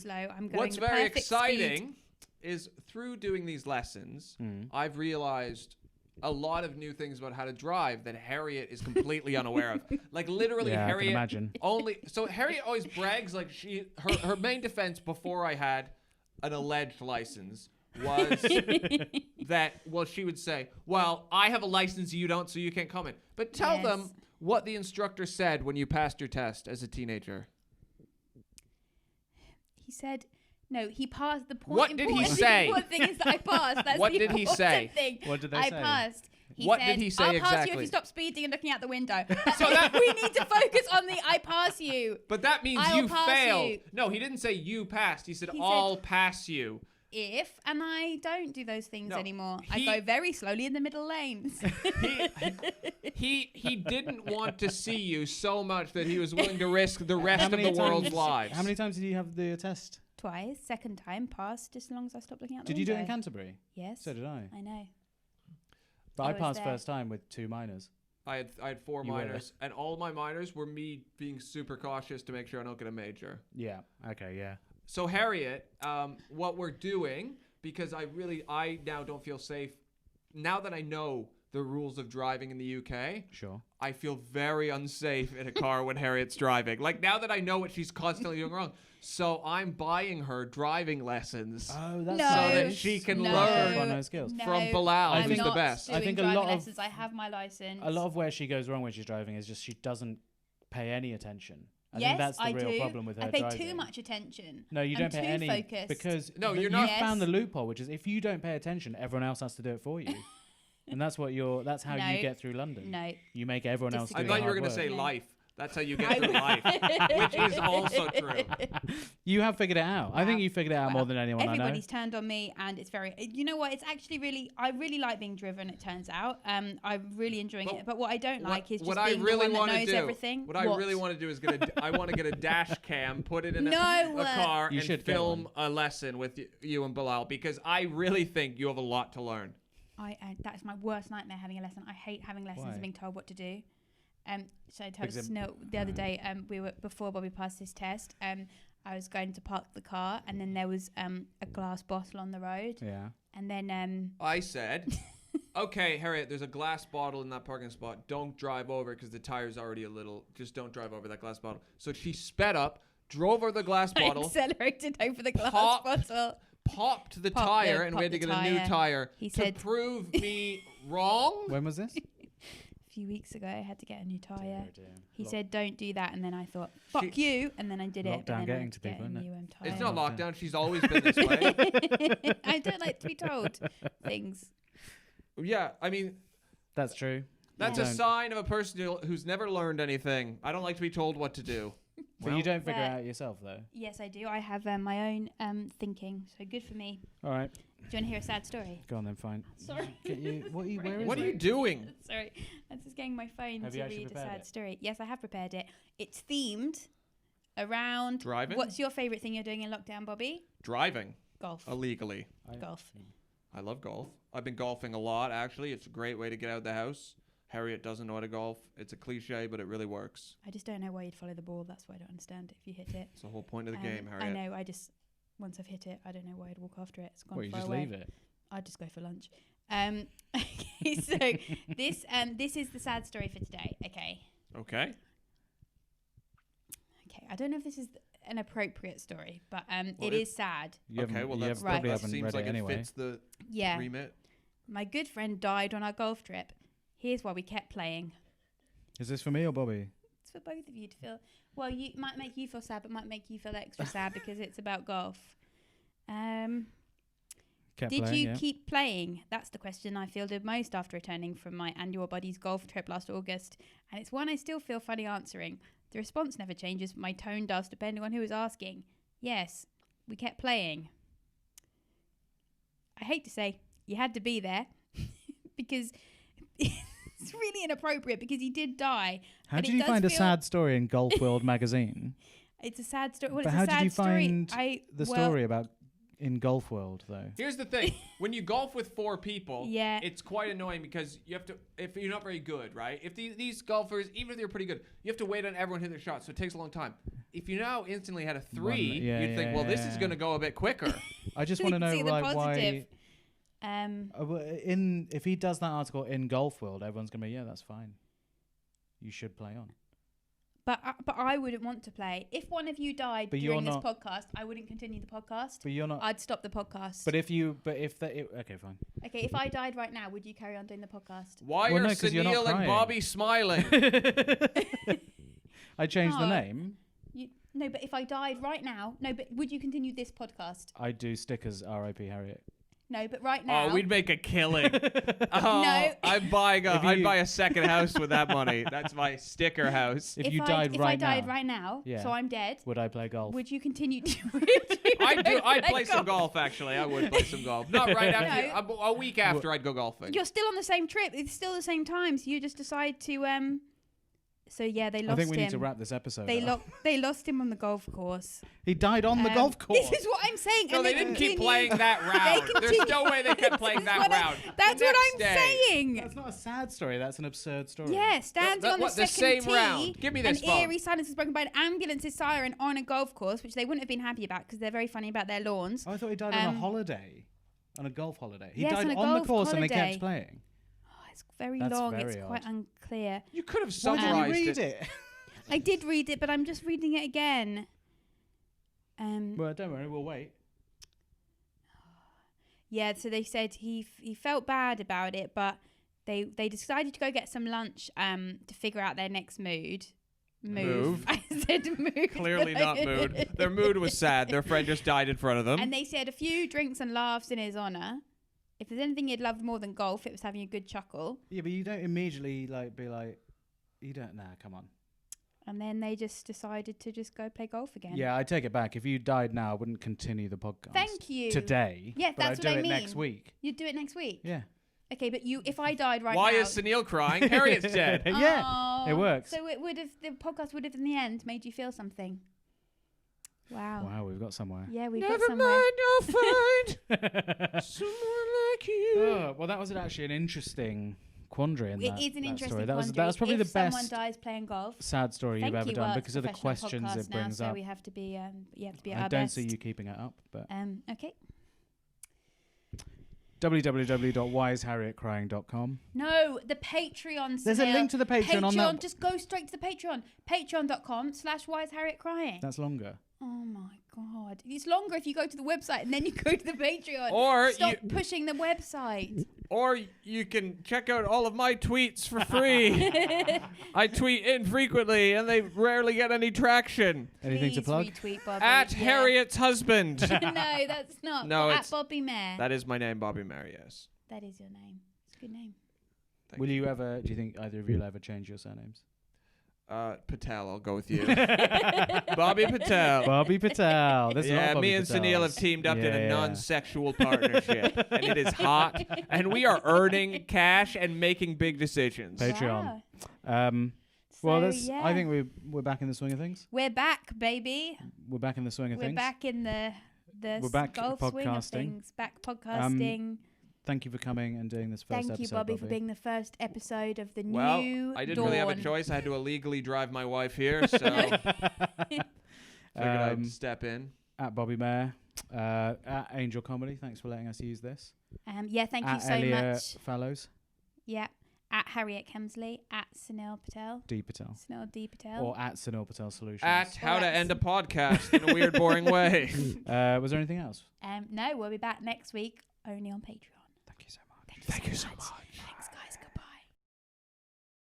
What's very exciting is through doing these lessons, I've realized a lot of new things about how to drive that Harriet is completely unaware of. Like literally, Harriet I can imagine. So Harriet always brags like her main defense before I had an alleged license was that she would say, "Well, I have a license, you don't, so you can't come in." But tell them what the instructor said when you passed your test as a teenager. He said. No, he passed the point. What did he say? The important thing is that I passed. That's what the did he say? Thing. What did they I say? passed. What did he say I'll exactly? pass you if you stop speeding and looking out the window. So we need to focus on the I pass you. But that means you failed. No, he didn't say you passed. He said I'll pass you. And I don't do those things anymore. I go very slowly in the middle lanes. He didn't want to see you so much that he was willing to risk the rest of the world's lives. How many times did you have the test? Twice. Second time passed just as long as I stopped looking out the window. Did you do it in Canterbury? Yes. So did I. I know. But I passed first time with 2 minors. I had 4 minors, and all my minors were me being super cautious to make sure I don't get a major. Yeah. Okay. Yeah. So Harriet, what we're doing, because I now don't feel safe. Now that I know the rules of driving in the UK, sure, I feel very unsafe in a car when Harriet's driving. Like now that I know what she's constantly doing wrong, so I'm buying her driving lessons. Oh, that's so that she can learn her skills from Bilal, who's the best. I think a lot of lessons. I have my license. A lot of where she goes wrong when she's driving is just she doesn't pay any attention. I think that's the real problem with her driving. I pay too much attention. No, you don't pay any focused. because you're not. You found the loophole, which is if you don't pay attention, everyone else has to do it for you. And that's what that's how you get through London. No. You make everyone else do I thought you were going to say life. That's how you get through life, which is also true. You have figured it out. Wow. I think you figured it out more than anyone Everybody's turned on me, and it's very... You know what? It's actually I really like being driven, it turns out. I'm really enjoying it. But what I don't like is just being the one that knows everything. What I really want to do is I want to get a dash cam, put it in a car, and film a lesson with you and Bilal, because I really think you have a lot to learn. That is my worst nightmare, having a lesson. I hate having lessons and being told what to do. So I told Sunil the other day, we were before Bobby passed his test. I was going to park the car, and then there was a glass bottle on the road. Yeah. And then I said, "Okay, Harriet, there's a glass bottle in that parking spot. Don't drive over because the tire's already a little. Just don't drive over that glass bottle." So she sped up, drove over the glass bottle, accelerated over the glass bottle. Popped the tire, and we had to get a new tire to prove me wrong. When was this? A few weeks ago, I had to get a new tire. He said, "Don't do that," and then I thought, "Fuck you," and then I did it. Lockdown getting to people, isn't it? It's not lockdown. She's always been this way. I don't like to be told things. Yeah, I mean, that's true. That's a sign of a person who's never learned anything. I don't like to be told what to do. But you don't figure it out yourself, though. Yes, I do. I have my own thinking, so good for me. All right. Do you want to hear a sad story? Go on then, fine. Sorry. What are you doing? Sorry. I'm just getting my phone to read a sad story. Yes, I have prepared it. It's themed around... Driving? What's your favourite thing you're doing in lockdown, Bobby? Driving. Golf. Illegally. Golf. I love golf. I've been golfing a lot, actually. It's a great way to get out of the house. Harriet doesn't know how to golf. It's a cliche, but it really works. I just don't know why you'd follow the ball. That's why I don't understand if you hit it. It's the whole point of the game, Harriet. I know. I just, once I've hit it, I don't know why I'd walk after it. It's gone Well, you far just away. leave it. I'd just go for lunch. Okay, so this is the sad story for today. Okay. Okay. I don't know if this is an appropriate story, but it is sad. Probably right. haven't seems read like it anyway. fits the Yeah. remit. My good friend died on our golf trip. Here's why we kept playing. Is this for me or Bobby? It's for both of you to feel. Well, you might make you feel sad, but might make you feel extra sad because it's about golf. Did you keep playing? That's the question I fielded most after returning from my annual buddies golf trip last August, and it's one I still feel funny answering. The response never changes, but my tone does, depending on who is asking. Yes, we kept playing. I hate to say, you had to be there, because it's really inappropriate, because he did die. How did you find a sad story in Golf World magazine? It's a sad story. Well, but it's how a sad did you find story. the story about in Golf World, though? Here's the thing. When you golf with 4 people, Yeah. it's quite annoying because you have to, if you're not very good, right? If these golfers, even if they're pretty good, you have to wait on everyone to hit their shot, so it takes a long time. If you now instantly had a 3, you'd think, well, this is going to go a bit quicker. I just want to know, See the like, positive. why... if he does that article in Golf World, everyone's going to be, yeah, that's fine. You should play on. But I wouldn't want to play. If one of you died during this podcast, I wouldn't continue the podcast. But you're not. I'd stop the podcast. Okay, fine. Okay, if I died right now, would you carry on doing the podcast? Why are Sunil and Bobby smiling? I changed the name. No, but if I died right now, but would you continue this podcast? I do stickers, R.I.P. Harriet. No, but right now. Oh, we'd make a killing. No. I'd buy a second house with that money. That's my sticker house. If I died right now, so I'm dead. Would I play golf? Would you continue to? I'd play some golf. Actually, I would play some golf. Not right after. A week after, I'd go golfing. You're still on the same trip. It's still the same time. So you just decide to So yeah, they lost him. I think we need to wrap this episode. They lost him on the golf course. He died on the golf course. This is what I'm saying. No, and they didn't keep playing that round. There's no way they kept playing that round. That's what I'm saying. That's not a sad story. That's an absurd story. Yeah, standing on the second same tee. round. Give me this An phone. eerie silence is broken by an ambulance's siren on a golf course, which they wouldn't have been happy about because they're very funny about their lawns. Oh, I thought he died on a holiday, on a golf holiday. He Yes, died on a on the golf course and they holiday. kept playing. It's very That's long. very It's quite odd. unclear. You could have Why summarized did you read it? I did read it, but I'm just reading it again. Well, don't worry, we'll wait. Yeah, so they said he felt bad about it, but they decided to go get some lunch to figure out their next move. I said move. Clearly not mood. Their mood was sad. Their friend just died in front of them. And they said a few drinks and laughs in his honour. If there's anything he'd loved more than golf, it was having a good chuckle. Yeah, but you don't immediately be like, you don't. Nah, come on. And then they just decided to just go play golf again. Yeah, I take it back. If you died now, I wouldn't continue the podcast. Thank you. Today. Yeah, but that's I'd what do I mean. it next week. You'd do it next week? Yeah. Okay, but if I died right Why now... is Sunil crying? Harriet's dead. Yeah, Oh, it works. So the podcast would have in the end made you feel something. Wow. Wow, we've got somewhere. Yeah, we've Never got somewhere. mind, I'll find someone like you. Oh, well, that was actually an interesting quandary in It that, is an that interesting story. quandary. That was probably if the best someone dies playing golf. sad story Thank you've ever you, done well, because of the professional questions podcast it brings now, up. So we have to be, at I our don't best. see you keeping it up, but Okay. www.whyisharrietcrying.com. No, the Patreon. There's a link to the Patreon on that. Just go straight to the Patreon. Patreon.com/whyisharrietcrying. That's longer. Oh my god, it's longer if you go to the website and then you go to the Patreon. Or stop pushing the website. Or you can check out all of my tweets for free. I tweet infrequently and they rarely get any traction. Anything to plug? Retweet Bobby. At Harriet's husband. No, that's not. No, at it's- Bobby Mair. That is my name, Bobby Mair, yes. That is your name. It's a good name. Thank Will you ever, do you think either of you will ever change your surnames? Patel, I'll go with you. Bobby Patel. Bobby Patel. There's a lot of Yeah, Bobby me and Patels. Sunil have teamed up in a Yeah. non-sexual partnership. And it is hot. And we are earning cash and making big decisions. Patreon. Wow. Well, So, that's. yeah. I think we're back in the swing of things. We're back, baby. We're back in the swing of We're things. back in the We're back golf swing of podcasting. things. Back podcasting. thank you for coming and doing this first episode. Thank you, Bobby, for being the first episode of the new Well, I didn't really have a choice. I had to illegally drive my wife here, so figured I'd step in. At Bobby Mair, at Angel Comedy. Thanks for letting us use this. Yeah, thank you so Elia much. Fallows. Yeah. At Harriet Kemsley, at Sunil Patel. D Patel. Sunil D Patel. Or at Sunil Patel Solutions. At How to End a Podcast in a Weird, Boring Way. Was there anything else? No, we'll be back next week, only on Patreon. Thank you so much. Thank you so much.